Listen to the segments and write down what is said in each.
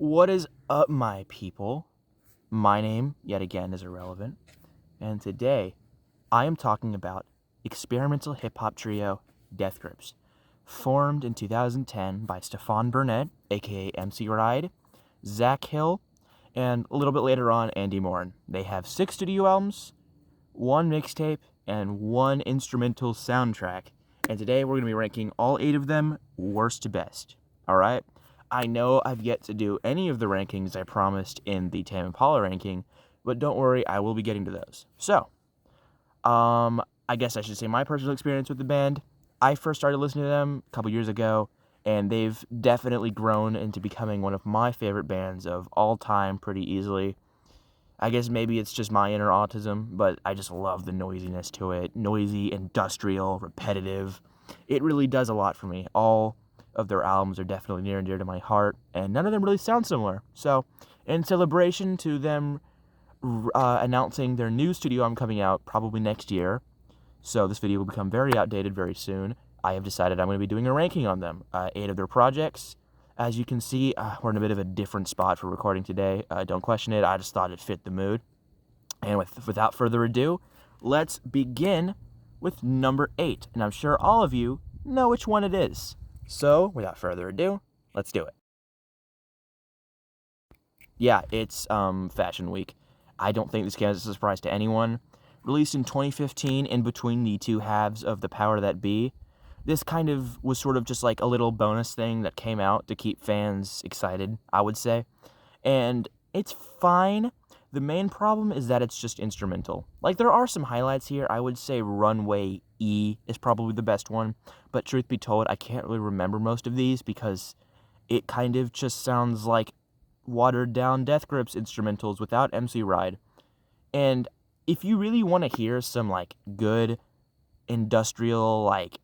What is up, my people? My name, yet again, is irrelevant, and today I am talking about experimental hip-hop trio Death Grips, formed in 2010 by Stefan Burnett, aka MC Ride, Zach Hill, and a little bit later on, Andy Morin. They have 6 studio albums, 1 mixtape, and 1 instrumental soundtrack, and today we're going to be ranking all 8 of them worst to best, alright? I know I've yet to do any of the rankings I promised in the Tame Impala ranking, but don't worry, I will be getting to those. So, I guess I should say my personal experience with the band. I first started listening to them a couple years ago, and they've definitely grown into becoming one of my favorite bands of all time pretty easily. I guess maybe it's just my inner autism, but I just love the noisiness to it. Noisy, industrial, repetitive. It really does a lot for me. All of their albums are definitely near and dear to my heart, and none of them really sound similar. So, in celebration to them announcing their new studio album coming out probably next year, so this video will become very outdated very soon, I have decided I'm going to be doing a ranking on them. 8 of their projects. As you can see, we're in a bit of a different spot for recording today. Don't question it, I just thought it fit the mood. And without further ado, let's begin with number 8. And I'm sure all of you know which one it is. So, without further ado, let's do it. Yeah, it's Fashion Week. I don't think this came as a surprise to anyone. Released in 2015 in between the two halves of The Power That Be, this kind of was sort of just like a little bonus thing that came out to keep fans excited, I would say. And it's fine. The main problem is that it's just instrumental. Like, there are some highlights here. I would say Runway E is probably the best one. But truth be told, I can't really remember most of these because it kind of just sounds like watered-down Death Grips instrumentals without MC Ride. And if you really want to hear some, like, good industrial, like,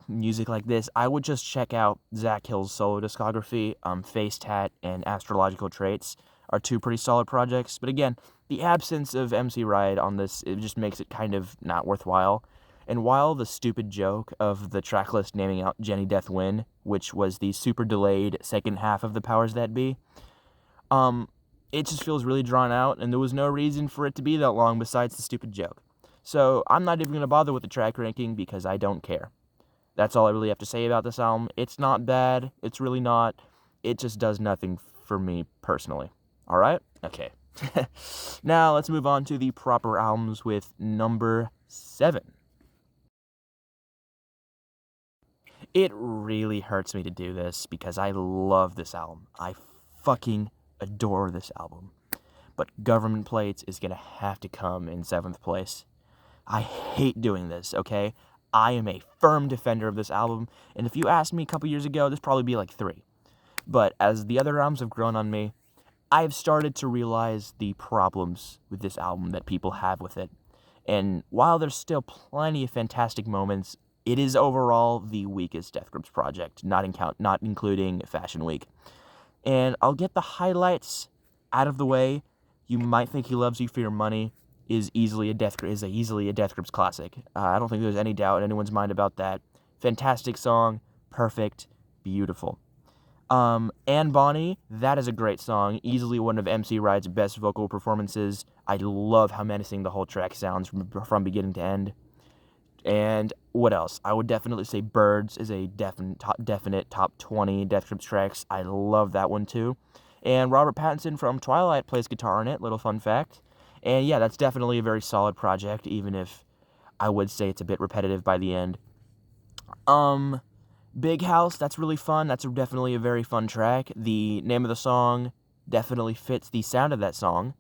music like this, I would just check out Zach Hill's solo discography. Face Tat and Astrological Traits are 2 pretty solid projects, but again, the absence of MC Ride on this, it just makes it kind of not worthwhile. And while the stupid joke of the track list naming out Jenny Death Win, which was the super delayed second half of The Powers That Be, it just feels really drawn out, and there was no reason for it to be that long besides the stupid joke. So I'm not even going to bother with the track ranking because I don't care. That's all I really have to say about this album. It's not bad. It's really not. It just does nothing for me personally. Alright? Okay. Now let's move on to the proper albums with number 7. It really hurts me to do this because I love this album. I fucking adore this album. But Government Plates is going to have to come in 7th place. I hate doing this, okay? I am a firm defender of this album, and if you asked me a couple years ago, this would probably be like 3. But as the other albums have grown on me, I've started to realize the problems with this album that people have with it. And while there's still plenty of fantastic moments, it is overall the weakest Death Grips project, not including Fashion Week. And I'll get the highlights out of the way. You might think He Loves You for Your Money is easily a Death Grips classic. I don't think there's any doubt in anyone's mind about that. Fantastic song, perfect, beautiful. And Bonnie, that is a great song, easily one of MC Ride's best vocal performances. I love how menacing the whole track sounds from beginning to end. And what else? I would definitely say Birds is a definite top 20 Death Grips tracks. I love that one too. And Robert Pattinson from Twilight plays guitar in it, little fun fact. And yeah, that's definitely a very solid project, even if I would say it's a bit repetitive by the end. Big House, that's really fun. That's definitely a very fun track. The name of the song definitely fits the sound of that song.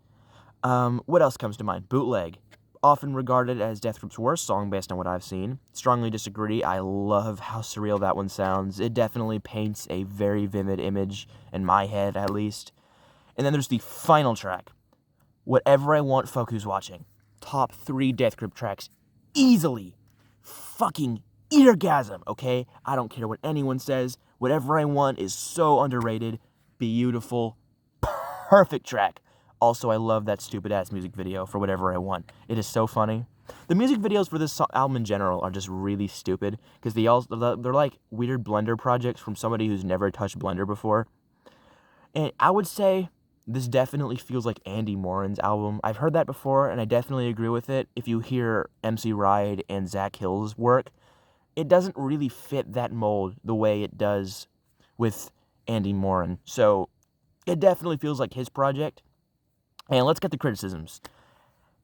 What else comes to mind? Bootleg. Often regarded as Death Grips' worst song based on what I've seen. Strongly disagree. I love how surreal that one sounds. It definitely paints a very vivid image, in my head at least. And then there's the final track. Whatever I Want, Folk Who's Watching. Top 3 Death Grip tracks. Easily. Fucking eargasm, okay? I don't care what anyone says. Whatever I Want is so underrated. Beautiful. Perfect track. Also, I love that stupid-ass music video for Whatever I Want. It is so funny. The music videos for this album in general are just really stupid, because they're like weird Blender projects from somebody who's never touched Blender before. And I would say this definitely feels like Andy Morin's album. I've heard that before, and I definitely agree with it. If you hear MC Ride and Zach Hill's work, it doesn't really fit that mold the way it does with Andy Morin. So it definitely feels like his project. And let's get the criticisms.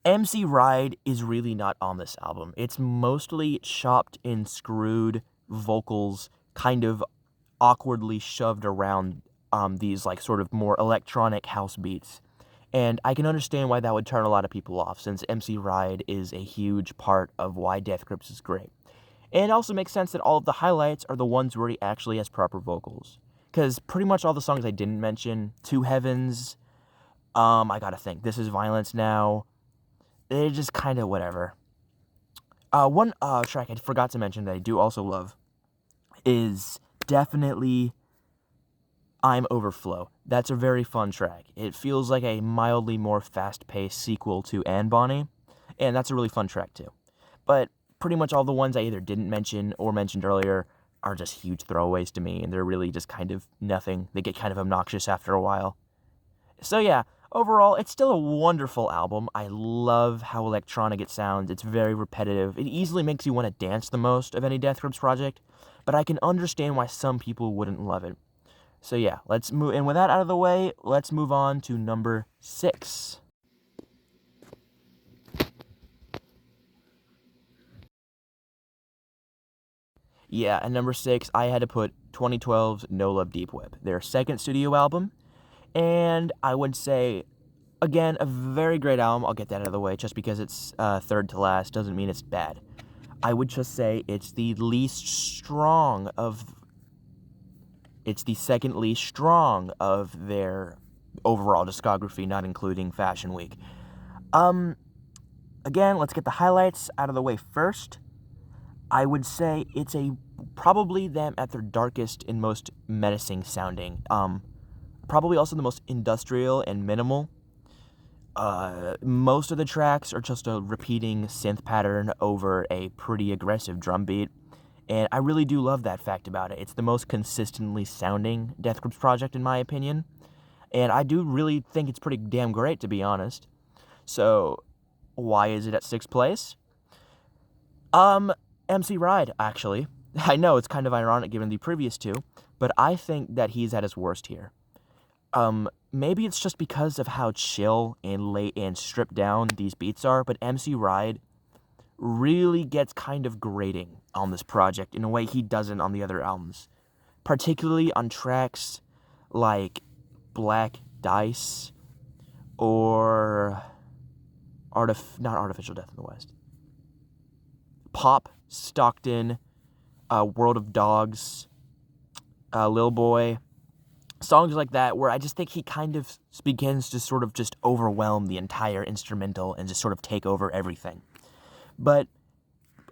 MC Ride is really not on this album. It's mostly chopped and screwed vocals, kind of awkwardly shoved around these like sort of more electronic house beats. And I can understand why that would turn a lot of people off, since MC Ride is a huge part of why Death Grips is great. And it also makes sense that all of the highlights are the ones where he actually has proper vocals. Because pretty much all the songs I didn't mention, Two Heavens, I gotta think, This Is Violence Now, they're just kind of whatever. One track I forgot to mention that I do also love is definitely I'm Overflow. That's a very fun track. It feels like a mildly more fast-paced sequel to Anne Bonny, and that's a really fun track too. But pretty much all the ones I either didn't mention or mentioned earlier are just huge throwaways to me, and they're really just kind of nothing. They get kind of obnoxious after a while. So yeah, overall, it's still a wonderful album. I love how electronic it sounds. It's very repetitive. It easily makes you want to dance the most of any Death Grips project, but I can understand why some people wouldn't love it. So yeah, let's move, and with that out of the way, let's move on to number 6. Yeah, at number 6, I had to put 2012's No Love Deep Web, their second studio album, and I would say, again, a very great album. I'll get that out of the way. Just because it's third to last doesn't mean it's bad. I would just say it's the second least strong of their overall discography, not including Fashion Week. Again, let's get the highlights out of the way first. I would say it's probably them at their darkest and most menacing sounding. Probably also the most industrial and minimal. Most of the tracks are just a repeating synth pattern over a pretty aggressive drum beat, and I really do love that fact about it. It's the most consistently sounding Death Grips project, in my opinion, and I do really think it's pretty damn great, to be honest. So, why is it at 6th place? MC Ride, actually. I know, it's kind of ironic given the previous two, but I think that he's at his worst here. Maybe it's just because of how chill and late and stripped down these beats are, but MC Ride really gets kind of grating on this project in a way he doesn't on the other albums. Particularly on tracks like Black Dice or not Artificial Death in the West. Pop, Stockton, World of Dogs, Lil Boy, songs like that where I just think he kind of begins to sort of just overwhelm the entire instrumental and just sort of take over everything. But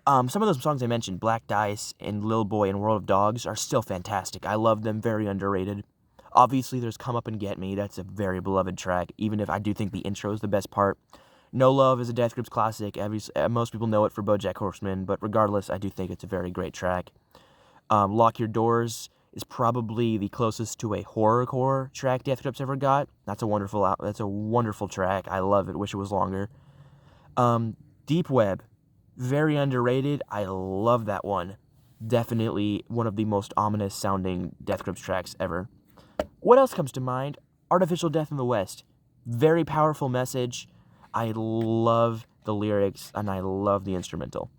some of those songs I mentioned, Black Dice and Lil Boy and World of Dogs, are still fantastic. I love them, very underrated. Obviously, there's Come Up and Get Me. That's a very beloved track, even if I do think the intro is the best part. No Love is a Death Grips classic. Most people know it for BoJack Horseman, but regardless, I do think it's a very great track. Lock Your Doors is probably the closest to a horrorcore track Death Grips ever got. That's a wonderful track. I love it. Wish it was longer. Deep Web, very underrated. I love that one. Definitely one of the most ominous sounding Death Grips tracks ever. What else comes to mind? Artificial Death in the West. Very powerful message. I love the lyrics and I love the instrumental.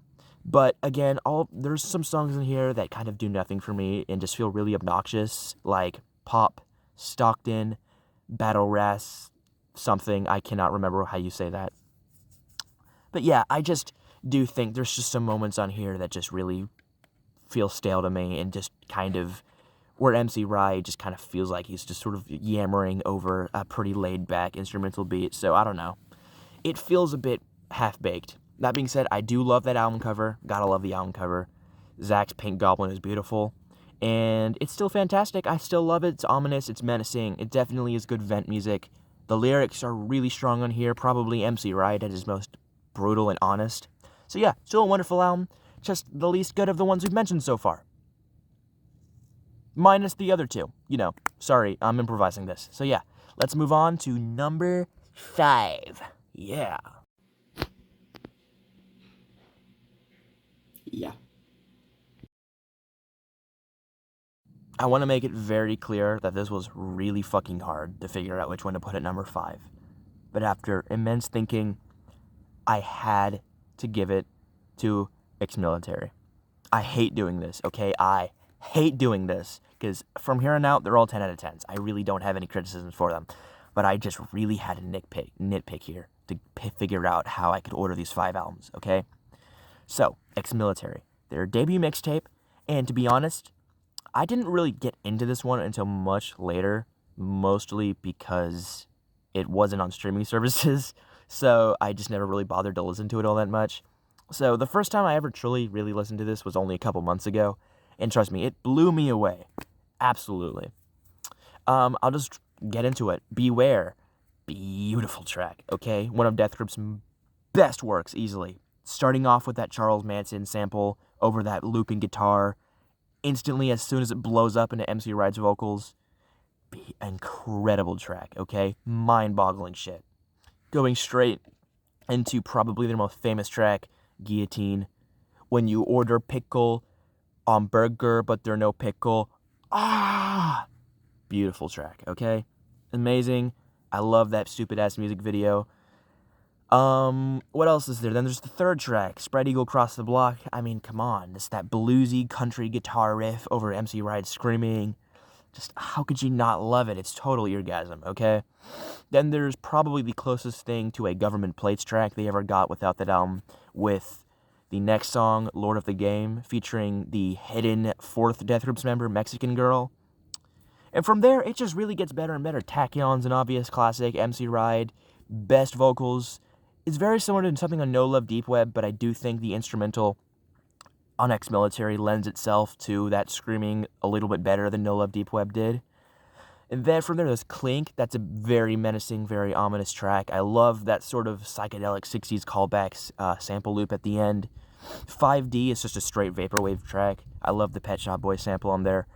But again, there's some songs in here that kind of do nothing for me and just feel really obnoxious, like Pop, Stockton, Battle Ras, something. I cannot remember how you say that. But yeah, I just do think there's just some moments on here that just really feel stale to me, and just kind of where MC Ride just kind of feels like he's just sort of yammering over a pretty laid-back instrumental beat. So I don't know. It feels a bit half-baked. That being said, I do love that album cover. Gotta love the album cover. Zach's Pink Goblin is beautiful. And it's still fantastic. I still love it. It's ominous. It's menacing. It definitely is good vent music. The lyrics are really strong on here. Probably MC Ride at his most brutal and honest. So yeah, still a wonderful album. Just the least good of the ones we've mentioned so far. Minus the other two. sorry, I'm improvising this. So yeah, let's move on to number 5. Yeah. Yeah. I want to make it very clear that this was really fucking hard to figure out which one to put at number 5. But after immense thinking, I had to give it to ex-military. I hate doing this, okay? I hate doing this, because from here on out, they're all 10 out of 10s. I really don't have any criticisms for them. But I just really had to nitpick here to figure out how I could order these 5 albums, okay? So, ex-military. Their debut mixtape, and to be honest, I didn't really get into this one until much later, mostly because it wasn't on streaming services, so I just never really bothered to listen to it all that much. So the first time I ever truly really listened to this was only a couple months ago, and trust me, it blew me away. Absolutely. I'll just get into it. Beware. Beautiful track, okay? One of Death Grip's best works, easily. Starting off with that Charles Manson sample over that looping guitar, instantly as soon as it blows up into MC Ride's vocals. Incredible track, okay? Mind-boggling shit. Going straight into probably their most famous track, Guillotine. When you order pickle on burger, but there no pickle. Beautiful track, okay? Amazing. I love that stupid-ass music video. What else is there? Then there's the third track, Spread Eagle Cross the Block. I mean, come on. It's that bluesy country guitar riff over MC Ride screaming. Just, how could you not love it? It's total eargasm, okay? Then there's probably the closest thing to a Government Plates track they ever got without that album, with the next song, Lord of the Game, featuring the hidden 4th Death Grips member, Mexican Girl. And from there, it just really gets better and better. Tachyon's an obvious classic, MC Ride, best vocals. It's very similar to something on No Love Deep Web, but I do think the instrumental on ex-military lends itself to that screaming a little bit better than No Love Deep Web did. And then from there, there's Clink. That's a very menacing, very ominous track. I love that sort of psychedelic 60s callbacks sample loop at the end. 5D is just a straight vaporwave track. I love the Pet Shop Boys sample on there.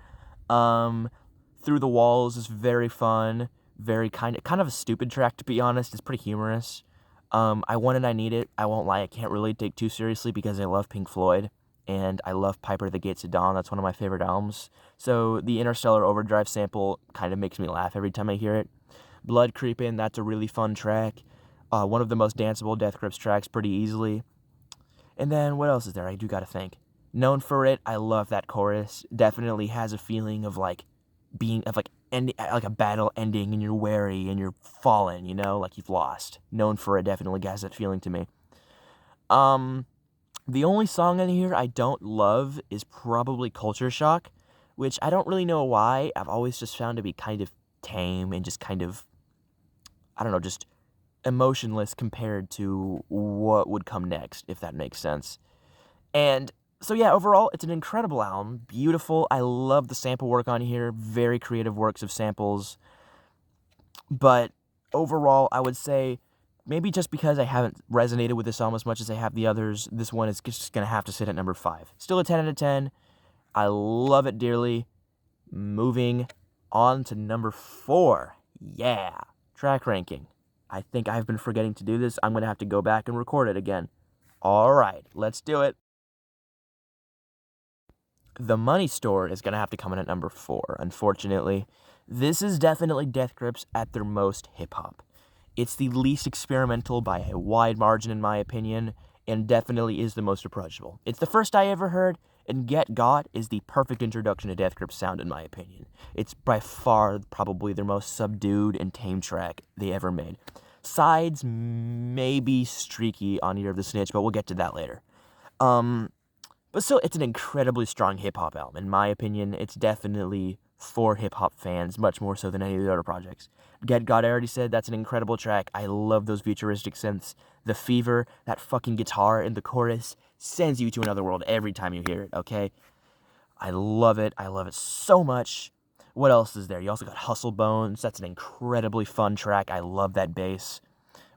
Through the Walls is very fun. Very kind of a stupid track, to be honest. It's pretty humorous. I Want It, I Need It. I won't lie, I can't really take too seriously because I love Pink Floyd. And I love Piper at the Gates of Dawn. That's one of my favorite albums. So the Interstellar Overdrive sample kind of makes me laugh every time I hear it. Blood Creepin', that's a really fun track. One of the most danceable Death Grips tracks pretty easily. And then what else is there? I do gotta think. Known for It, I love that chorus. Definitely has a feeling of like a battle ending and you're wary and you're fallen, like you've lost. Known for It definitely has that feeling to me. The only song in here I don't love is probably Culture Shock, which I don't really know why. I've always just found to be kind of tame and just kind of, I don't know, just emotionless compared to what would come next, if that makes sense. And so yeah, overall, it's an incredible album. Beautiful. I love the sample work on here. Very creative works of samples. But overall, I would say, maybe just because I haven't resonated with this album as much as I have the others, this one is just going to have to sit at number 5. Still a 10 out of 10. I love it dearly. Moving on to number 4. Yeah. Track ranking. I think I've been forgetting to do this. I'm going to have to go back and record it again. All right, let's do it. The Money Store is going to have to come in at number 4, unfortunately. This is definitely Death Grips at their most hip-hop. It's the least experimental by a wide margin, in my opinion, and definitely is the most approachable. It's the first I ever heard, and Get Got is the perfect introduction to Death Grips sound, in my opinion. It's by far probably their most subdued and tame track they ever made. Sides may be streaky on Year of the Snitch, but we'll get to that later. But still, it's an incredibly strong hip-hop album. In my opinion, it's definitely for hip-hop fans, much more so than any of the other projects. Get God, I already said, that's an incredible track. I love those futuristic synths. The fever, that fucking guitar in the chorus, sends you to another world every time you hear it, okay? I love it. I love it so much. What else is there? You also got Hustle Bones. That's an incredibly fun track. I love that bass.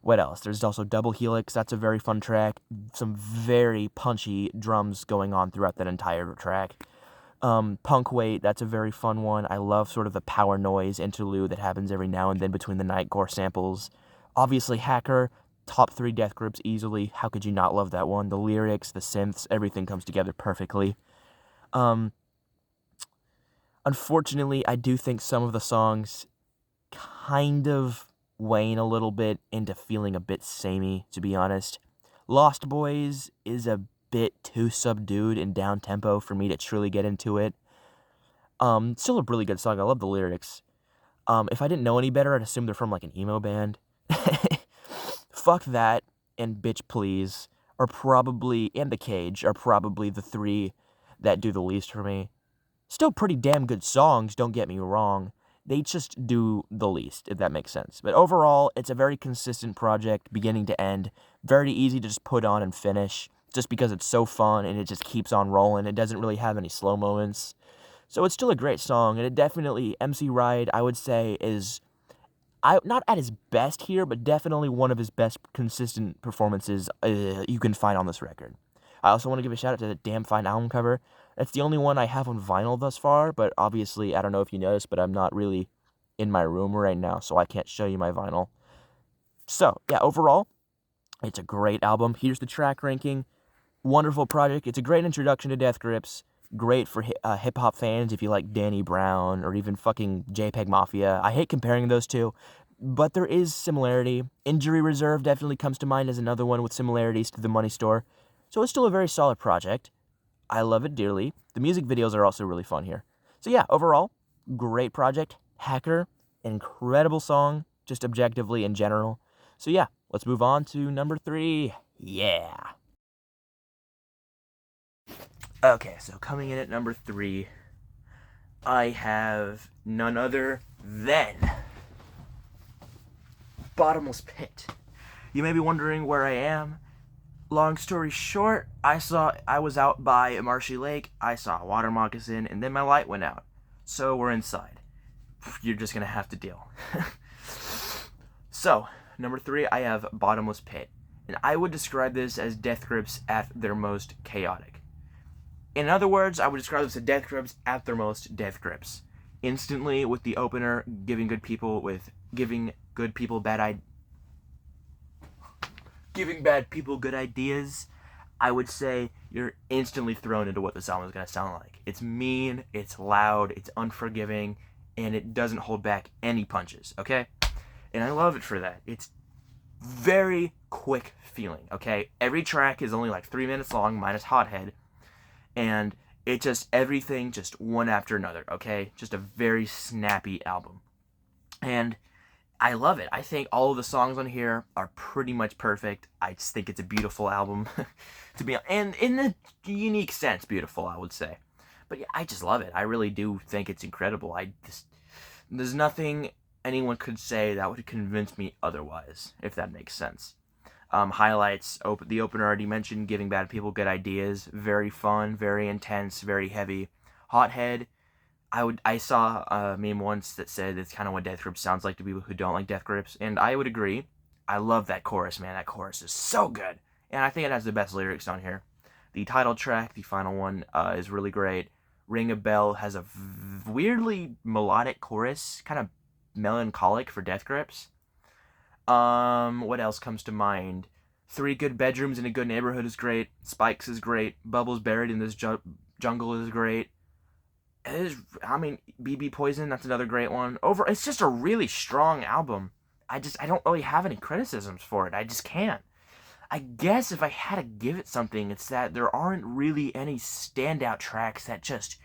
What else? There's also Double Helix. That's a very fun track. Some very punchy drums going on throughout that entire track. Punk Wait, that's a very fun one. I love sort of the power noise interlude that happens every now and then between the Nightcore samples. Obviously, Hacker, top 3 Death Grips easily. How could you not love that one? The lyrics, the synths, everything comes together perfectly. Unfortunately, I do think some of the songs kind of wane a little bit into feeling a bit samey, to be honest. Lost Boys is a bit too subdued and down-tempo for me to truly get into it. Still a really good song. I love the lyrics. If I didn't know any better, I'd assume they're from, like, an emo band. Fuck That and Bitch Please are probably, and The Cage, are probably the 3 that do the least for me. Still pretty damn good songs, don't get me wrong. They just do the least, if that makes sense. But overall, it's a very consistent project, beginning to end. Very easy to just put on and finish, just because it's so fun and it just keeps on rolling. It doesn't really have any slow moments. So it's still a great song, and it definitely, MC Ride, I would say, is not at his best here, but definitely one of his best consistent performances you can find on this record. I also want to give a shout out to the damn fine album cover. That's the only one I have on vinyl thus far, but obviously, I don't know if you noticed, but I'm not really in my room right now, so I can't show you my vinyl. So, yeah, overall, it's a great album. Here's the track ranking. Wonderful project. It's a great introduction to Death Grips. Great for hip-hop fans if you like Danny Brown or even fucking JPEG Mafia. I hate comparing those two, but there is similarity. Injury Reserve definitely comes to mind as another one with similarities to The Money Store. So it's still a very solid project. I love it dearly. The music videos are also really fun here. So yeah, overall, great project. Hacker, incredible song, just objectively in general. So yeah, let's move on to number 3. Yeah. Okay, so coming in at number 3, I have none other than Bottomless Pit. You may be wondering where I am. Long story short, I was out by Marshy Lake, I saw a water moccasin, and then my light went out. So we're inside. You're just gonna have to deal. So, number 3, I have Bottomless Pit. And I would describe this as Death Grips at their most chaotic. In other words, I would describe this as Death Grips at their most Death Grips. Instantly, with the opener, giving bad people good ideas, I would say you're instantly thrown into what this album is going to sound like. It's mean, it's loud, it's unforgiving, and it doesn't hold back any punches, okay? And I love it for that. It's very quick feeling, okay? Every track is only like 3 minutes long, minus Hothead, and it just, everything just one after another, okay? Just a very snappy album. And I love it. I think all of the songs on here are pretty much perfect. I just think it's a beautiful album, to be honest. And in a unique sense, beautiful, I would say. But yeah, I just love it. I really do think it's incredible. There's nothing anyone could say that would convince me otherwise, if that makes sense. Highlights, the opener already mentioned, giving bad people good ideas. Very fun, very intense, very heavy. Hothead, I saw a meme once that said it's kind of what Death Grips sounds like to people who don't like Death Grips, and I would agree. I love that chorus, man. That chorus is so good, and I think it has the best lyrics on here. The title track, the final one, is really great. Ring a Bell has a weirdly melodic chorus, kind of melancholic for Death Grips. What else comes to mind? 3 Good Bedrooms in a Good Neighborhood is great. Spikes is great. Bubbles Buried in This Jungle is great. BB Poison, that's another great one. It's just a really strong album. I don't really have any criticisms for it. I just can't. I guess if I had to give it something, it's that there aren't really any standout tracks that just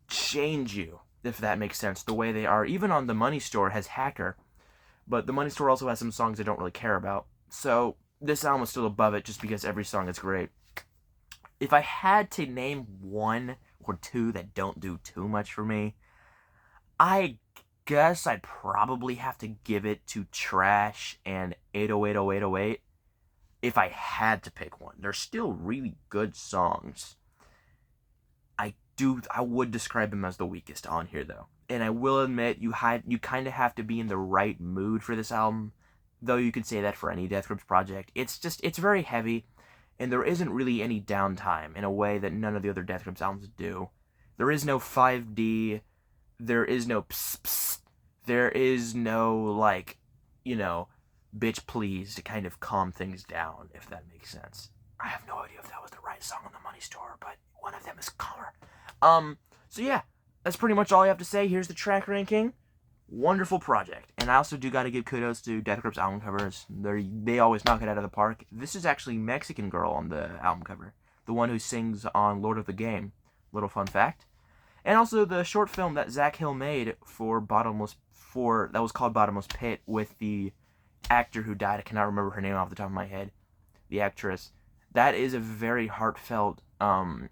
change you, if that makes sense, the way they are. Even on The Money Store has Hacker, but The Money Store also has some songs I don't really care about. So this album is still above it just because every song is great. If I had to name 1 or 2 that don't do too much for me, I guess I'd probably have to give it to Trash and 8080808 if I had to pick one. They're still really good songs. I would describe them as the weakest on here, though. And I will admit, you kind of have to be in the right mood for this album, though you could say that for any Death Grips project. It's very heavy, and there isn't really any downtime in a way that none of the other Death Grips albums do. There is no 5D. There is no pss, pss. There is no, like, bitch please to kind of calm things down, if that makes sense. I have no idea if that was the right song on the Money Store, but one of them is calmer. So yeah, that's pretty much all I have to say. Here's the track ranking. Wonderful project. And I also do gotta give kudos to Death Grip's album covers. They always knock it out of the park. This is actually Mexican Girl on the album cover. The one who sings on Lord of the Game. Little fun fact. And also the short film that Zach Hill made that was called Bottomless Pit, with the actor who died. I cannot remember her name off the top of my head. The actress. That is a very heartfelt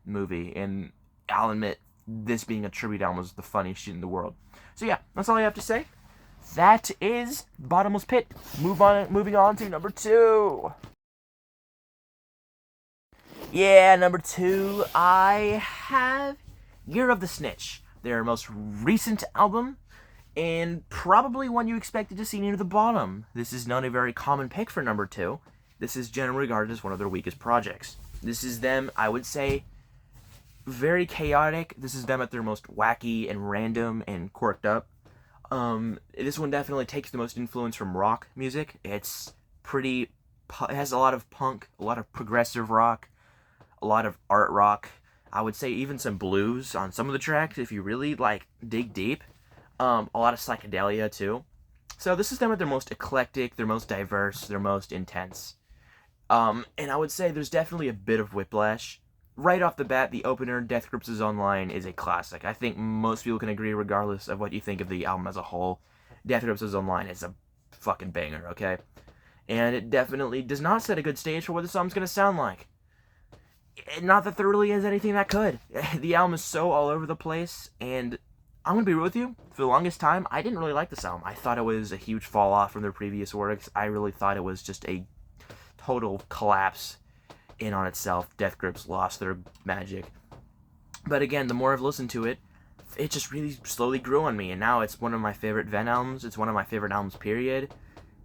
movie, and I'll admit, this being a tribute album was the funniest shit in the world. So yeah, that's all I have to say. That is Bottomless Pit. Moving on to number 2. Yeah, number 2, I have Year of the Snitch, their most recent album, and probably one you expected to see near the bottom. This is not a very common pick for number 2. This is generally regarded as one of their weakest projects. This is them, I would say, very chaotic. This is them at their most wacky and random and quirked up. This one definitely takes the most influence from rock music. It has a lot of punk, a lot of progressive rock, a lot of art rock. I would say even some blues on some of the tracks if you really dig deep. A lot of psychedelia too. So this is them at their most eclectic, their most diverse, their most intense. And I would say there's definitely a bit of whiplash. Right off the bat, the opener, Death Grips is Online, is a classic. I think most people can agree, regardless of what you think of the album as a whole. Death Grips is Online is a fucking banger, okay? And it definitely does not set a good stage for what the song's gonna sound like. Not that there really is anything that could. The album is so all over the place, and I'm gonna be real with you. For the longest time, I didn't really like this album. I thought it was a huge fall off from their previous works. I really thought it was just a total collapse in on itself. Death Grips lost their magic. But again, the more I've listened to it, it just really slowly grew on me, and now it's one of my favorite Ven albums. It's one of my favorite albums, period.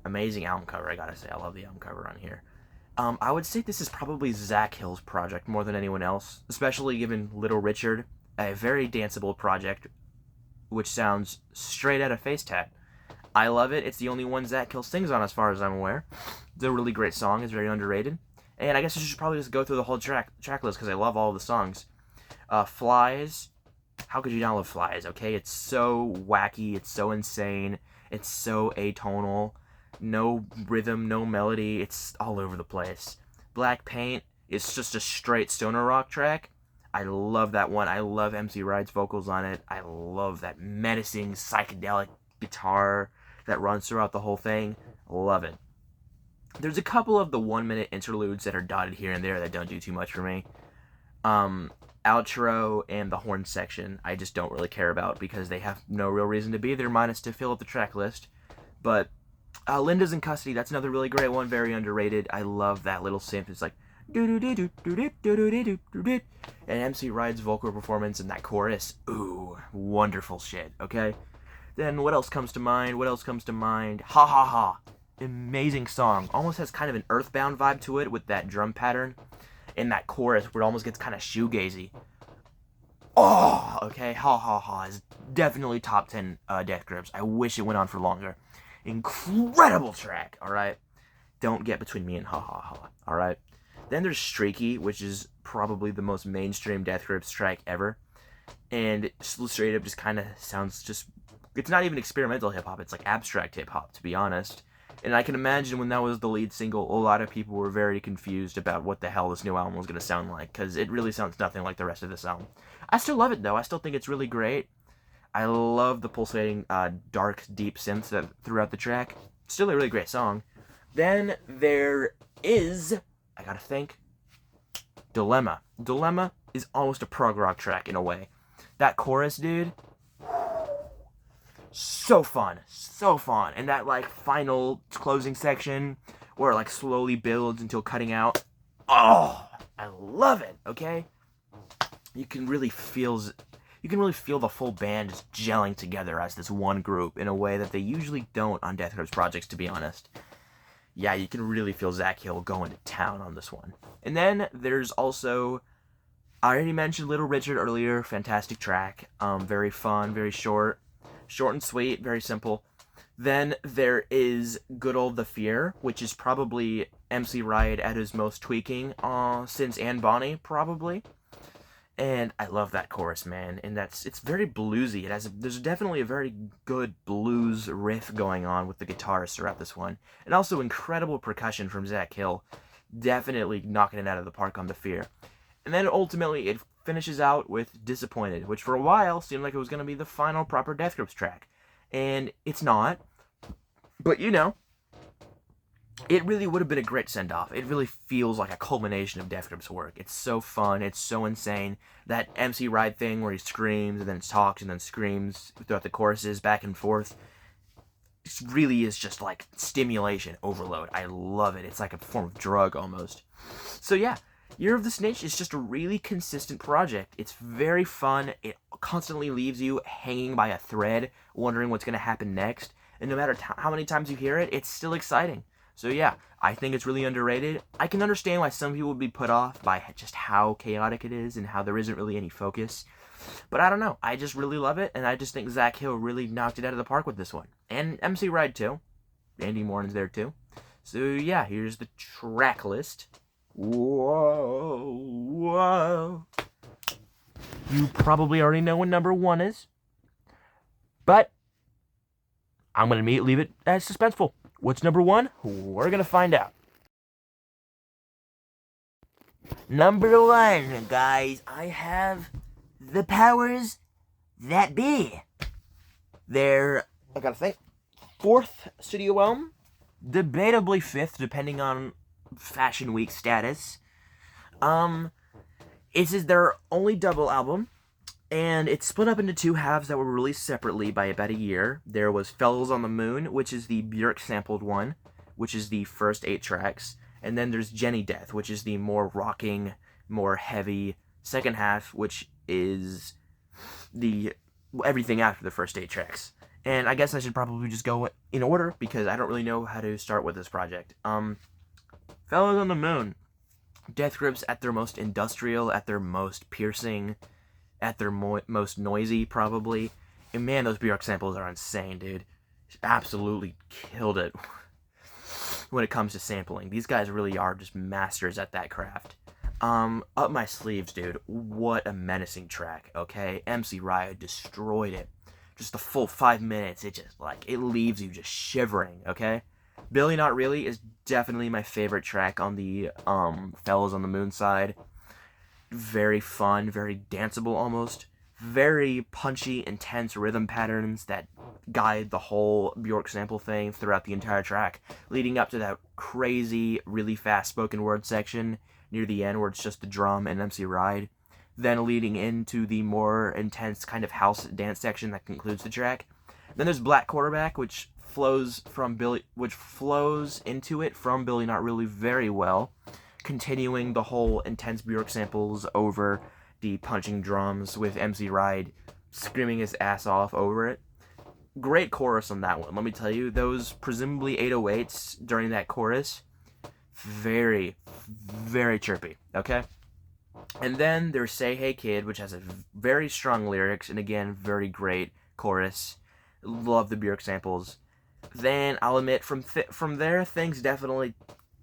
Amazing album cover, I gotta say. I love the album cover on here. I would say this is probably Zach Hill's project more than anyone else, especially given Little Richard, a very danceable project, which sounds straight out of Face Tat. I love it. It's the only one Zach Hill sings on as far as I'm aware. It's a really great song. It's very underrated. And I guess I should probably just go through the whole track list because I love all of the songs. Flies. How could you not love Flies, okay? It's so wacky. It's so insane. It's so atonal. No rhythm, no melody. It's all over the place. Black Paint is just a straight stoner rock track. I love that one. I love MC Ride's vocals on it. I love that menacing psychedelic guitar that runs throughout the whole thing. Love it. There's a couple of the 1-minute interludes that are dotted here and there that don't do too much for me. Outro and the horn section I just don't really care about because they have no real reason to be there minus to fill up the track list. But Linda's in Custody, that's another really great one, very underrated. I love that little synth. It's like and MC Ride's vocal performance and that chorus. Ooh, wonderful shit, okay? Then what else comes to mind? Ha Ha Ha. Amazing song. Almost has kind of an Earthbound vibe to it with that drum pattern and that chorus where it almost gets kind of shoegazy. Oh, okay. Ha Ha Ha is definitely top 10 Death Grips. I wish it went on for longer. Incredible track, alright? Don't get between me and Ha Ha Ha, alright? Then there's Streaky, which is probably the most mainstream Death Grips track ever. And straight up just kind of sounds just... It's not even experimental hip-hop, it's like abstract hip-hop, to be honest. And I can imagine when that was the lead single, a lot of people were very confused about what the hell this new album was going to sound like, because it really sounds nothing like the rest of this album. I still love it, though. I still think it's really great. I love the pulsating, dark, deep synths that throughout the track. Still a really great song. Then there is, I gotta think, Dilemma. Dilemma is almost a prog rock track in a way. That chorus, dude, so fun. And that, final closing section where it, slowly builds until cutting out. Oh, I love it, okay? You can really feel the full band just gelling together as this one group in a way that they usually don't on Death Grips projects, to be honest. Yeah, you can really feel Zach Hill going to town on this one. And then there's also I already mentioned Little Richard earlier. Fantastic track. Very fun, very short and sweet, very simple. Then there is Good Old The Fear, which is probably MC Riot at his most tweaking since Anne Bonny, probably. And I love that chorus, man. And it's very bluesy. There's definitely a very good blues riff going on with the guitars throughout this one, and also incredible percussion from Zach Hill, definitely knocking it out of the park on The Fear. And then ultimately it finishes out with Disappointed, which for a while seemed like it was going to be the final proper Death Grips track, and it's not. But it really would have been a great send-off. It really feels like a culmination of Death Grip's work. It's so fun. It's so insane. That MC Ride thing where he screams and then talks and then screams throughout the choruses back and forth. It really is just like stimulation overload. I love it. It's like a form of drug almost. So yeah, Year of the Snitch is just a really consistent project. It's very fun. It constantly leaves you hanging by a thread, wondering what's going to happen next. And no matter how many times you hear it, it's still exciting. So yeah, I think it's really underrated. I can understand why some people would be put off by just how chaotic it is and how there isn't really any focus. But I don't know. I just really love it, and I just think Zach Hill really knocked it out of the park with this one. And MC Ride too. Andy Morin's there too. So yeah, here's the track list. Whoa, whoa. You probably already know what number 1 is. But I'm going to leave it as suspenseful. What's number 1? We're going to find out. Number 1, guys, I have The Powers That Be. They're, I gotta think, 4th studio album, debatably 5th, depending on Fashion Week status. This is their only double album, and it's split up into 2 halves that were released separately by about a year. There was Fellows on the Moon, which is the Björk sampled one, which is the first 8 tracks. And then there's Jenny Death, which is the more rocking, more heavy second half, which is the everything after the first 8 tracks. And I guess I should probably just go in order, because I don't really know how to start with this project. Fellows on the Moon. Death Grips at their most industrial, at their most piercing, at their most noisy, probably. And man, those Björk samples are insane, dude. Absolutely killed it when it comes to sampling. These guys really are just masters at that craft. Up My Sleeves, dude. What a menacing track, okay? MC Riot destroyed it. Just the full 5 minutes, it leaves you just shivering, okay? Billy Not Really is definitely my favorite track on the Fellows on the Moon side. Very fun, very danceable almost. Very punchy, intense rhythm patterns that guide the whole Björk sample thing throughout the entire track, leading up to that crazy, really fast spoken word section near the end where it's just the drum and MC Ride, then leading into the more intense kind of house dance section that concludes the track. Then there's Black Quarterback, which flows into it from Billy Not Really very well, continuing the whole intense Björk samples over the punching drums with MC Ride screaming his ass off over it. Great chorus on that one. Let me tell you, those presumably 808s during that chorus, very, very chirpy, okay? And then there's Say Hey Kid, which has a very strong lyrics, and again, very great chorus. Love the Björk samples. Then, I'll admit, from there, things definitely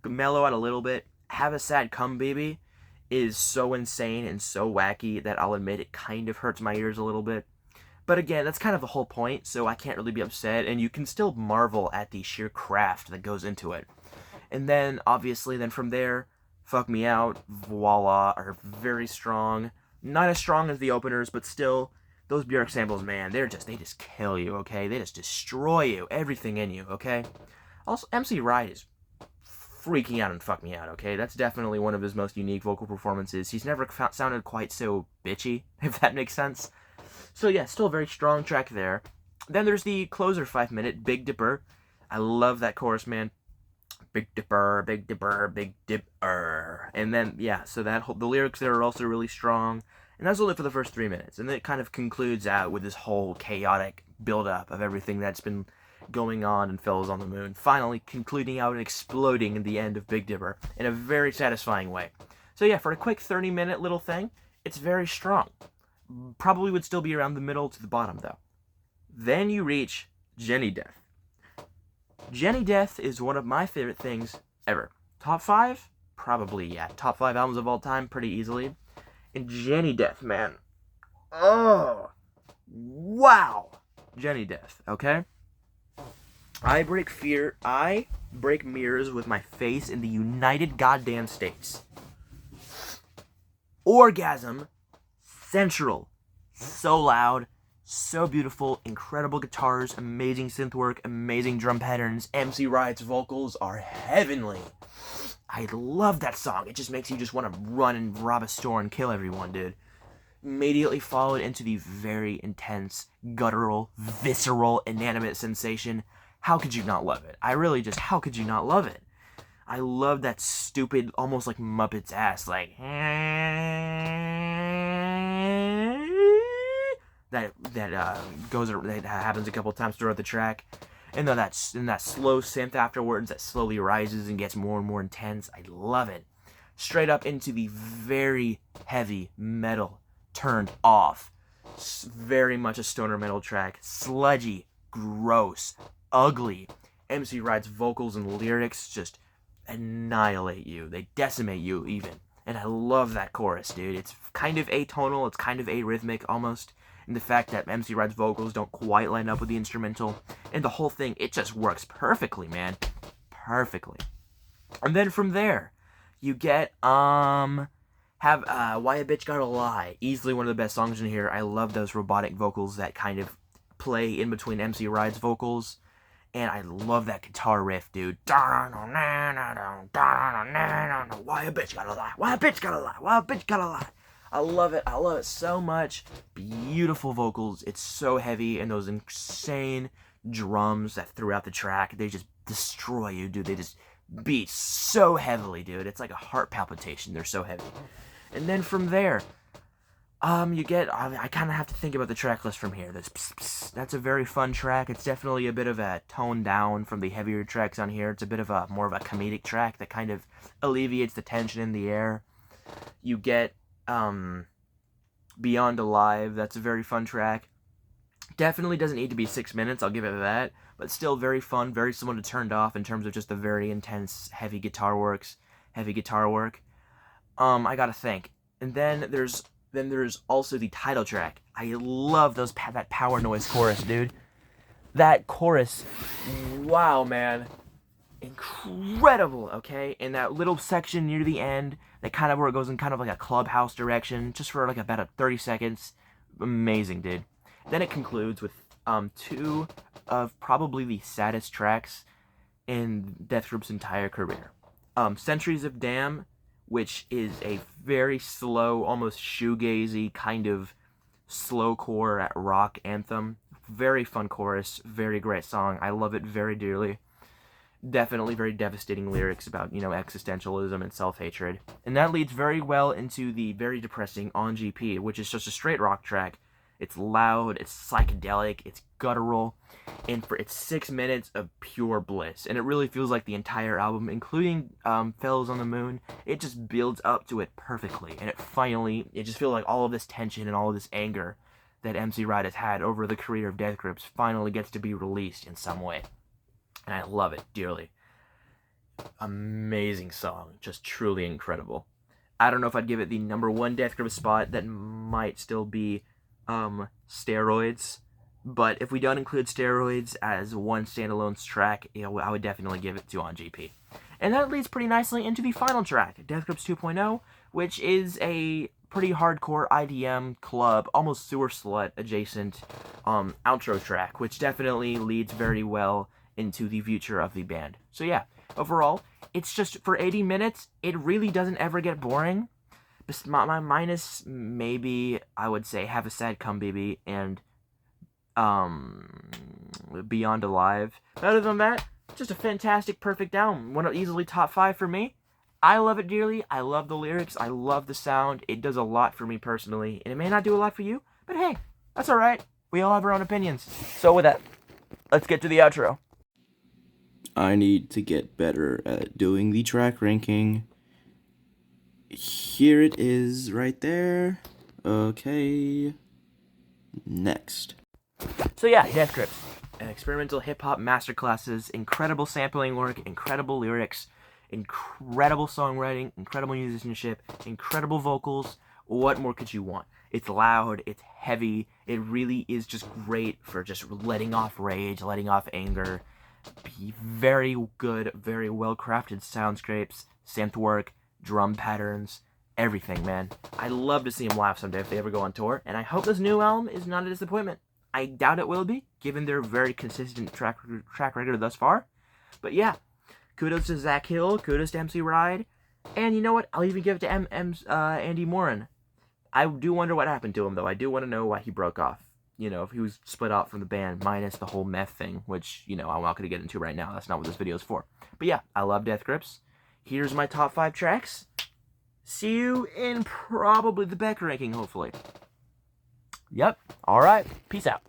mellow out a little bit. Have a Sad Come Baby is so insane and so wacky that I'll admit it kind of hurts my ears a little bit. But again, that's kind of the whole point, so I can't really be upset, and you can still marvel at the sheer craft that goes into it. And then, obviously, from there, Fuck Me Out, Voila, are very strong. Not as strong as the openers, but still, those Björk samples, man, they just kill you, okay? They just destroy you, everything in you, okay? Also, MC Ride is freaking out and Fuck Me Out, okay? That's definitely one of his most unique vocal performances. He's never sounded quite so bitchy, if that makes sense. So yeah, still a very strong track there. Then there's the closer 5-minute, Big Dipper. I love that chorus, man. Big Dipper, Big Dipper, Big Dipper. And then, yeah, so the lyrics there are also really strong. And that's only for the first 3 minutes. And then it kind of concludes out with this whole chaotic build-up of everything that's been going on in Fellows on the Moon, finally concluding out and exploding in the end of Big Dipper in a very satisfying way. So yeah, for a quick 30-minute little thing, It's very strong. Probably would still be around the middle to the bottom, though. Then you reach Jenny Death. Jenny Death is one of my favorite things ever. Top 5? Probably, yeah. Top 5 albums of all time, pretty easily. And Jenny Death, man. Oh! Wow! Jenny Death, okay? I break mirrors with my face in the United Goddamn States. Orgasm Central. So loud, so beautiful, incredible guitars, amazing synth work, amazing drum patterns. MC Riot's vocals are heavenly. I love that song. It just makes you just want to run and rob a store and kill everyone, dude. Immediately followed into the very intense, guttural, visceral, inanimate sensation. How could you not love it? How could you not love it? I love that stupid, almost like Muppets ass, like that happens a couple times throughout the track, and then that slow synth afterwards that slowly rises and gets more and more intense. I love it. Straight up into the very heavy metal turned off. Very much a stoner metal track. Sludgy, gross, ugly. MC Riot's vocals and lyrics just annihilate you. They decimate you, even. And I love that chorus, dude. It's kind of atonal. It's kind of arrhythmic, almost. And the fact that MC Riot's vocals don't quite line up with the instrumental. And the whole thing, it just works perfectly, man. Perfectly. And then from there, you get, Why a Bitch Gotta Lie. Easily one of the best songs in here. I love those robotic vocals that kind of play in between MC Riot's vocals. And I love that guitar riff, dude. Why a bitch gotta lie? Why a bitch gotta lie? Why a bitch gotta lie? I love it. I love it so much. Beautiful vocals. It's so heavy. And those insane drums that throughout the track, they just destroy you, dude. They just beat so heavily, dude. It's like a heart palpitation. They're so heavy. And then from there, you get, I kind of have to think about the track list from here. That's a very fun track. It's definitely a bit of a tone down from the heavier tracks on here. It's a bit of more of a comedic track that kind of alleviates the tension in the air. You get, Beyond Alive. That's a very fun track. Definitely doesn't need to be 6 minutes, I'll give it that. But still very fun, very similar to Turned Off in terms of just the very intense, heavy guitar work. I gotta think. And then there's also the title track. I love that power noise chorus, dude. That chorus, wow, man. Incredible, okay? And that little section near the end, that kind of where it goes in kind of like a clubhouse direction, just for like about 30 seconds. Amazing, dude. Then it concludes with two of probably the saddest tracks in Death Group's entire career. Centuries of Damn, which is a very slow, almost shoegazy kind of slowcore rock anthem. Very fun chorus, very great song. I love it very dearly. Definitely very devastating lyrics about, existentialism and self-hatred. And that leads very well into the very depressing On GP, which is just a straight rock track. It's loud, it's psychedelic, it's guttural, and it's 6 minutes of pure bliss. And it really feels like the entire album, including Fellas on the Moon, it just builds up to it perfectly. And it just feels like all of this tension and all of this anger that MC Riot has had over the career of Death Grips finally gets to be released in some way. And I love it dearly. Amazing song, just truly incredible. I don't know if I'd give it the number one Death Grips spot. That might still be Steroids, but if we don't include Steroids as one standalone track, I would definitely give it to On GP. And that leads pretty nicely into the final track, Death Grips 2.0, which is a pretty hardcore IDM club, almost sewer slut adjacent outro track, which definitely leads very well into the future of the band. So yeah, overall, it's just, for 80 minutes, it really doesn't ever get boring. My minus, maybe, I would say, Have a Sad Come Baby and Beyond Alive. Other than that, just a fantastic, perfect album. One of easily top 5 for me. I love it dearly. I love the lyrics. I love the sound. It does a lot for me personally. And it may not do a lot for you, but hey, that's alright. We all have our own opinions. So with that, let's get to the outro. I need to get better at doing the track ranking. Here it is right there. Okay. Next. So yeah, Death Grips. Experimental hip-hop masterclasses, incredible sampling work, incredible lyrics, incredible songwriting, incredible musicianship, incredible vocals. What more could you want? It's loud, it's heavy, it really is just great for just letting off rage, letting off anger. Very good, very well-crafted soundscapes, synth work, drum patterns, everything, man. I'd love to see them live someday if they ever go on tour, and I hope this new album is not a disappointment. I doubt it will be, given their very consistent track record thus far. But yeah, kudos to Zach Hill, kudos to MC Ride, and you know what? I'll even give it to Andy Morin. I do wonder what happened to him, though. I do want to know why he broke off. You know, if he was split off from the band, minus the whole meth thing, which, you know, I'm not going to get into right now. That's not what this video is for. But yeah, I love Death Grips. Here's my top 5 tracks. See you in probably the Beck ranking, hopefully. Yep. All right. Peace out.